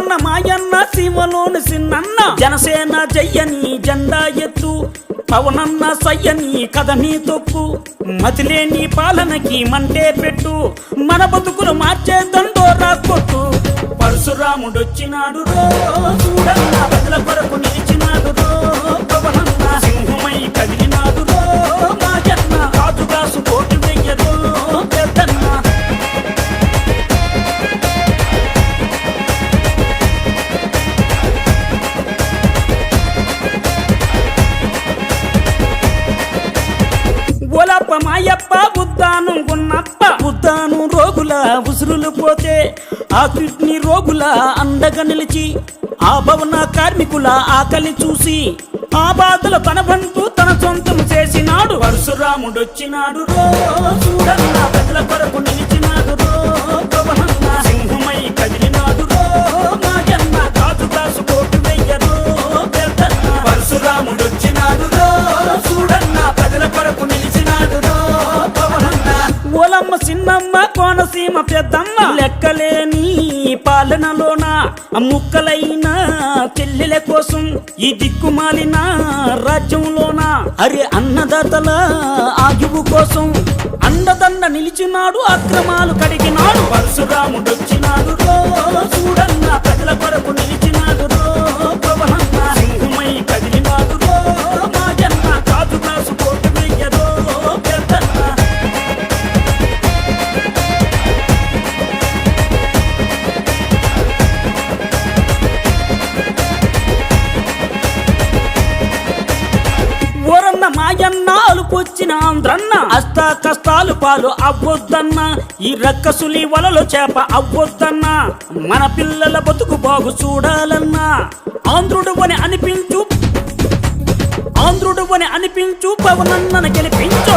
ఓరన్న మాయన్న సీమలోని సిన్నన్న జనసేన జయ్యని జెండా ఎత్తు పవనన్న సయ్యని కథని తొక్కు మతిలేని పాలనకి మంటే పెట్టు మన బతుకులు మార్చే దండోరా కొట్టు పరశురాముడొచ్చినాడు రో చూడన్న ప్రజల కొరకు నిలిచినాడు రో పవనన్న సింహమై కదిలినాడు రో మాజన్న రాజుగాసు కోటి వెయ్యరో పెద్దన్న ఓలప్ప మాయప్ప ఉద్దానం గున్నప్ప ఉద్దానం రోగుల ఉసురులు పోతే ఆ కిడ్నీ రోగుల అండగా నిలిచి ఆ భవన కార్మికుల ఆకలి చూసి ఆ బాధలు తన బంటూ తన సొంతం చేసినాడు పరశురాముడొచ్చినాడు రో చూడన్న ప్రజల కొరకు నిలిచినాడు రో పవనన్న సింహమై కదిలినాడు రో మాజన్న రాజుగాసు కోటి వెయ్యరో పెద్దన్న పరశురాముడొచ్చినాడు రో చూడన్న ప్రజల కొరకు నిలిచినాడు రో పవనన్న ఓలమ్మ సిన్నమ్మ కోనసీమ పెద్దమ్మ లెక్కలేని పాలనలోన ముక్కలైన చెల్లెల కోసం ఈ దిక్కుమాలిన రాజ్యంలోన అరే అన్నదాతల ఆయువు కోసం అండదండ నిలిచినాడు అక్రమాలు కడిగినాడు పరశురాముడొచ్చినాడు రో చూడన్న ప్రజల కొరకు నిలిచినాడు రో పవనన్న సింహమై కదిలినాడు రో మాజన్న రాజుగాసు కోటి వెయ్యరో పెద్దన్న ఓరన్న మాయన్న అలుపొచ్చిన ఆంధ్రన్న అష్ట కష్టాలు పాలు అవ్వొద్దన్న ఈ రక్కసులి వలలో చేప అవ్వొద్దన్న మన పిల్లల బతుకు బాగు చూడాలన్నా ఆంధ్రుడు అని అనిపించు పవనన్నను గెలిపించు